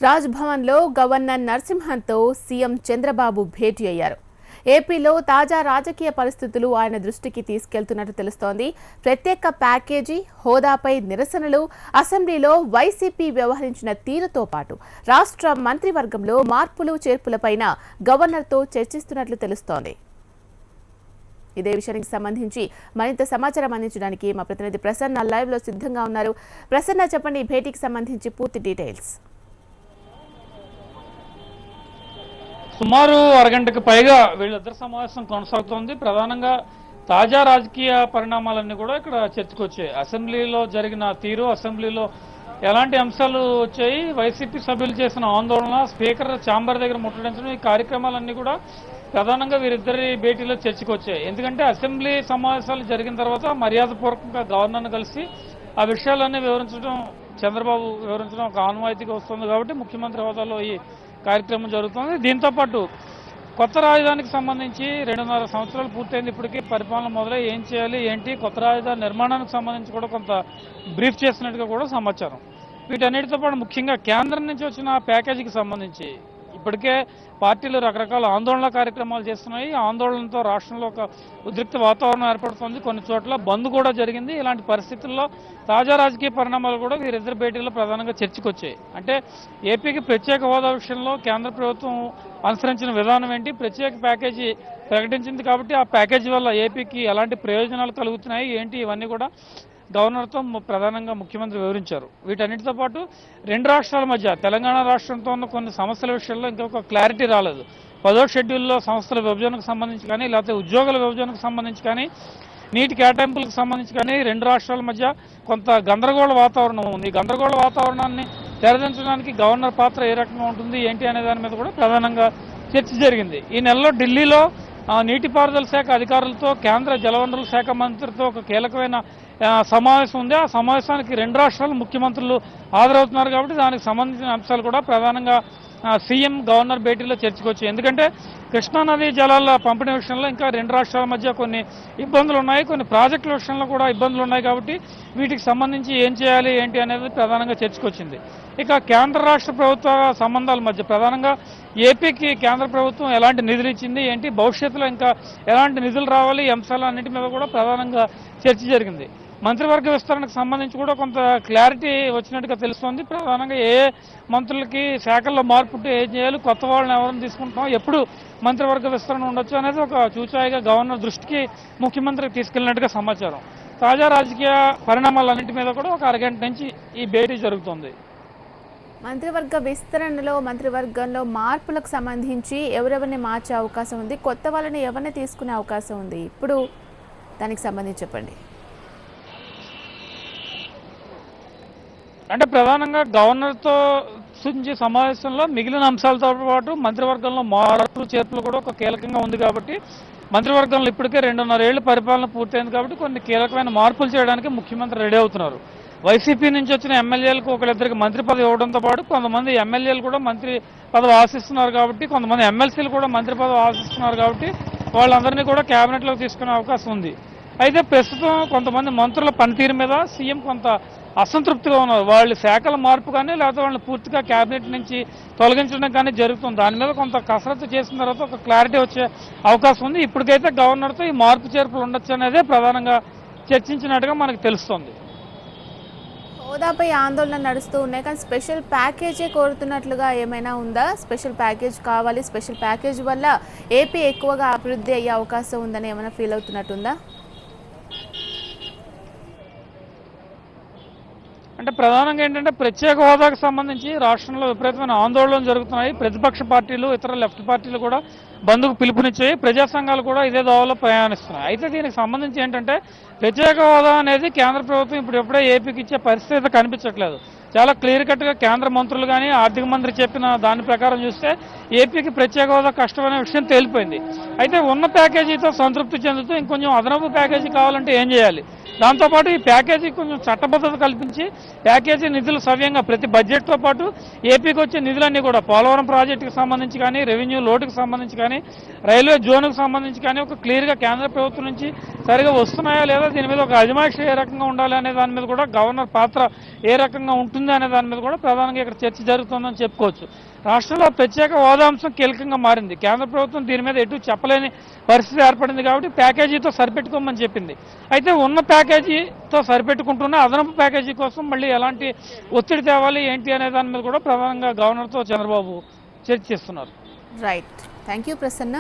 రాజ్భవన్లో governor నరసింహన్తో CM Chandrababu భేటీ అయ్యారు. ఏపీలో తాజా రాజకీయ పరిస్థితులు ఆయన దృష్టికి తీసుకెళ్తున్నట్టు తెలుస్తోంది. ప్రత్యేక ప్యాకేజీ, హోదాపై నిరసనలు, అసెంబ్లీలో వైసీపీ వ్యవహరించిన తీరుతో పాటు రాష్ట్ర మంత్రివర్గంలో మార్పులు చేర్పులపైన గవర్నర్తో చర్చిస్తున్నట్లు తెలుస్తోంది. ఇదే విషయానికి సంబంధించి మరింత సమాచారం అందించడానికి మా ప్రతినిధి ప్రసన్న లైవ్ లో సిద్ధంగా ఉన్నారు. ప్రసన్న, చెప్పండి, భేటీకి సంబంధించి పూర్తి డీటెయిల్స్. సుమారు అరగంటకు పైగా వీళ్ళిద్దరి సమావేశం కొనసాగుతోంది. ప్రధానంగా తాజా రాజకీయ పరిణామాలన్నీ కూడా ఇక్కడ చర్చకొచ్చాయి. అసెంబ్లీలో జరిగిన తీరు, అసెంబ్లీలో ఎలాంటి అంశాలు వచ్చాయి, వైసీపీ సభ్యులు చేసిన ఆందోళన, స్పీకర్ ఛాంబర్ దగ్గర ముట్టడించడం, ఈ కార్యక్రమాలన్నీ కూడా ప్రధానంగా వీరిద్దరి భేటీలో చర్చకొచ్చాయి. ఎందుకంటే అసెంబ్లీ సమావేశాలు జరిగిన తర్వాత మర్యాదపూర్వకంగా గవర్నర్ను కలిసి ఆ విషయాలన్నీ వివరించడం, చంద్రబాబు వివరించడం ఒక ఆనవాయితీగా వస్తుంది. కాబట్టి ముఖ్యమంత్రి హోదాలో ఈ కార్యక్రమం జరుగుతుంది. దీంతో పాటు కొత్త రాజధానికి సంబంధించి 2.5 సంవత్సరాలు పూర్తయింది. ఇప్పటికీ పరిపాలన మొదలై ఏం చేయాలి, ఏంటి, కొత్త రాజధాని నిర్మాణానికి సంబంధించి కూడా కొంత బ్రీఫ్ చేసినట్టుగా కూడా సమాచారం. వీటన్నిటితో పాటు ముఖ్యంగా కేంద్రం నుంచి వచ్చిన ప్యాకేజీకి సంబంధించి ఇప్పటికే పార్టీలు రకరకాల ఆందోళన కార్యక్రమాలు చేస్తున్నాయి. ఆందోళనతో రాష్ట్రంలో ఒక ఉద్రిక్త వాతావరణం ఏర్పడుతుంది. కొన్ని చోట్ల బంద్ కూడా జరిగింది. ఇలాంటి పరిస్థితుల్లో తాజా రాజకీయ పరిణామాలు కూడా వీరిద్దరు భేటీలో ప్రధానంగా చర్చకొచ్చాయి. అంటే ఏపీకి ప్రత్యేక హోదా విషయంలో కేంద్ర ప్రభుత్వం అనుసరించిన విధానం ఏంటి, ప్రత్యేక ప్యాకేజీ ప్రకటించింది కాబట్టి ఆ ప్యాకేజీ వల్ల ఏపీకి ఎలాంటి ప్రయోజనాలు కలుగుతున్నాయి ఏంటి, ఇవన్నీ కూడా గవర్నర్తో ప్రధానంగా ముఖ్యమంత్రి వివరించారు. వీటన్నిటితో పాటు రెండు రాష్ట్రాల మధ్య తెలంగాణ రాష్ట్రంతో ఉన్న కొన్ని సమస్యల విషయంలో ఇంకొక క్లారిటీ రాలేదు. 10వ షెడ్యూల్లో సంస్థల విభజనకు సంబంధించి కానీ, లేకపోతే ఉద్యోగుల విభజనకు సంబంధించి కానీ, నీటి కేటాయింపులకు సంబంధించి కానీ రెండు రాష్ట్రాల మధ్య కొంత గందరగోళ వాతావరణం ఉంది. గందరగోళ వాతావరణాన్ని తెరదించడానికి గవర్నర్ పాత్ర ఏ రకంగా ఉంటుంది ఏంటి అనే దాని మీద కూడా ప్రధానంగా చర్చ జరిగింది. ఈ నెలలో ఢిల్లీలో నీటిపారుదల శాఖ అధికారులతో కేంద్ర జలవనరుల శాఖ మంత్రితో ఒక కీలకమైన సమావేశం ఉంది. ఆ సమావేశానికి రెండు రాష్ట్రాల ముఖ్యమంత్రులు హాజరవుతున్నారు. కాబట్టి దానికి సంబంధించిన అంశాలు కూడా ప్రధానంగా సీఎం గవర్నర్ భేటీలో చర్చకొచ్చాయి. ఎందుకంటే కృష్ణానదీ జలాల పంపిణీ విషయంలో ఇంకా రెండు రాష్ట్రాల మధ్య కొన్ని ఇబ్బందులు ఉన్నాయి, కొన్ని ప్రాజెక్టుల విషయంలో కూడా ఇబ్బందులు ఉన్నాయి. కాబట్టి వీటికి సంబంధించి ఏం చేయాలి ఏంటి అనేది ప్రధానంగా చర్చకొచ్చింది. ఇక కేంద్ర రాష్ట్ర ప్రభుత్వ సంబంధాల మధ్య ప్రధానంగా ఏపీకి కేంద్ర ప్రభుత్వం ఎలాంటి నిధులు ఇచ్చింది ఏంటి, భవిష్యత్తులో ఇంకా ఎలాంటి నిధులు రావాలి, ఈ అంశాలన్నింటి మీద కూడా ప్రధానంగా చర్చ జరిగింది. మంత్రివర్గ విస్తరణకు సంబంధించి కూడా కొంత క్లారిటీ వచ్చినట్టుగా తెలుస్తోంది. ప్రధానంగా ఏ మంత్రులకి శాఖల్లో మార్పు ఉంటే ఏం చేయాలి, కొత్త వాళ్ళని ఎవరిని తీసుకుంటాం, ఎప్పుడు మంత్రివర్గ విస్తరణ ఉండొచ్చు అనేది ఒక చూచాయిగా గవర్నర్ దృష్టికి ముఖ్యమంత్రికి తీసుకెళ్లినట్టుగా సమాచారం. తాజా రాజకీయ పరిణామాలన్నింటి మీద కూడా ఒక అరగంట నుంచి ఈ భేటీ జరుగుతోంది. మంత్రివర్గ విస్తరణలో, మంత్రివర్గంలో మార్పులకు సంబంధించి ఎవరెవరిని మార్చే అవకాశం ఉంది, కొత్త వాళ్ళని ఎవరిని తీసుకునే అవకాశం ఉంది, ఇప్పుడు దానికి సంబంధించి చెప్పండి. అంటే ప్రధానంగా గవర్నర్తో సమావేశంలో మిగిలిన అంశాలతో పాటు మంత్రివర్గంలో మార్పులు చేర్పులు కూడా ఒక కీలకంగా ఉంది. కాబట్టి మంత్రివర్గంలో ఇప్పటికే 2.5 ఏళ్ల పరిపాలన పూర్తయింది. కాబట్టి కొన్ని కీలకమైన మార్పులు చేయడానికి ముఖ్యమంత్రి రెడీ అవుతున్నారు. వైసీపీ నుంచి వచ్చిన ఎమ్మెల్యేలకు ఒకరిద్దరికి మంత్రి పదవి ఇవ్వడంతో పాటు కొంతమంది ఎమ్మెల్యేలు కూడా మంత్రి పదవి ఆశిస్తున్నారు. కాబట్టి కొంతమంది ఎమ్మెల్సీలు కూడా మంత్రి పదవి ఆశిస్తున్నారు. కాబట్టి వాళ్ళందరినీ కూడా కేబినెట్లోకి తీసుకునే అవకాశం ఉంది. అయితే ప్రస్తుతం కొంతమంది మంత్రుల పనితీరు మీద సీఎం కొంత అసంతృప్తిగా ఉన్నారు. వాళ్ళ శాఖల మార్పు కానీ, లేకపోతే వాళ్ళని పూర్తిగా కేబినెట్ నుంచి తొలగించడం కానీ జరుగుతుంది. దాని మీద కొంత కసరత్తు చేసిన తర్వాత ఒక క్లారిటీ వచ్చే అవకాశం ఉంది. ఇప్పటికైతే గవర్నర్తో ఈ మార్పు చేర్పులు ఉండొచ్చు అనేదే ప్రధానంగా చర్చించినట్టుగా మనకు తెలుస్తోంది. హోదాపై ఆందోళన నడుస్తూ ఉన్నాయి, కానీ స్పెషల్ ప్యాకేజీ కోరుతున్నట్లుగా ఏమైనా ఉందా? స్పెషల్ ప్యాకేజ్ కావాలి, స్పెషల్ ప్యాకేజ్ వల్ల ఏపీ ఎక్కువగా అభివృద్ధి అయ్యే అవకాశం ఉందని ఏమైనా ఫీల్ అవుతున్నట్టుందా? అంటే ప్రధానంగా ఏంటంటే ప్రత్యేక హోదాకు సంబంధించి రాష్ట్రంలో విపరీతమైన ఆందోళనలు జరుగుతున్నాయి. ప్రతిపక్ష పార్టీలు, ఇతర లెఫ్ట్ పార్టీలు కూడా బంద్కు పిలుపునిచ్చాయి. ప్రజా సంఘాలు కూడా ఇదే దోవలో ప్రయాణిస్తున్నాయి. అయితే దీనికి సంబంధించి ఏంటంటే ప్రత్యేక హోదా అనేది కేంద్ర ప్రభుత్వం ఇప్పుడెప్పుడే ఏపీకి ఇచ్చే పరిస్థితి కనిపించట్లేదు. చాలా క్లియర్ కట్గా కేంద్ర మంత్రులు కానీ, ఆర్థిక మంత్రి చెప్పిన దాని ప్రకారం చూస్తే ఏపీకి ప్రత్యేక హోదా కష్టమనే విషయం తేలిపోయింది. అయితే ఉన్న ప్యాకేజీతో సంతృప్తి చెందుతూ ఇంకొంచెం అదనపు ప్యాకేజీ కావాలంటే ఏం చేయాలి, దాంతోపాటు ఈ ప్యాకేజీ కొంచెం చట్టబద్ధత కల్పించి ప్యాకేజీ నిధులు సవ్యంగా ప్రతి బడ్జెట్తో పాటు ఏపీకి వచ్చే నిధులన్నీ కూడా పోలవరం ప్రాజెక్టుకు సంబంధించి కానీ, రెవెన్యూ లోటుకు సంబంధించి కానీ, రైల్వే జోన్కు సంబంధించి కానీ ఒక క్లియర్గా కేంద్ర ప్రభుత్వం నుంచి సరిగా వస్తున్నాయా లేదా, దీని మీద ఒక అజమాయిషీ ఏ రకంగా ఉండాలి అనే దాని మీద కూడా గవర్నర్ పాత్ర ఏ రకంగా ఉంటుంది అనే దాని మీద కూడా ప్రధానంగా ఇక్కడ చర్చ జరుగుతుందని చెప్పుకోవచ్చు. రాష్ట్రంలో ప్రత్యేక హోదా అంశం కీలకంగా మారింది. కేంద్ర ప్రభుత్వం దీని మీద ఎటు చెప్పలేని పరిస్థితి ఏర్పడింది కాబట్టి ప్యాకేజీతో సరిపెట్టుకోమని చెప్పింది. అయితే ఉన్న ప్యాకేజీతో సరిపెట్టుకుంటున్న అదనపు ప్యాకేజీ కోసం మళ్ళీ ఎలాంటి ఒత్తిడి తేవాలి ఏంటి అనే దాని మీద కూడా ప్రధానంగా గవర్నర్తో చంద్రబాబు చర్చిస్తున్నారు. Right, thank you Prasanna.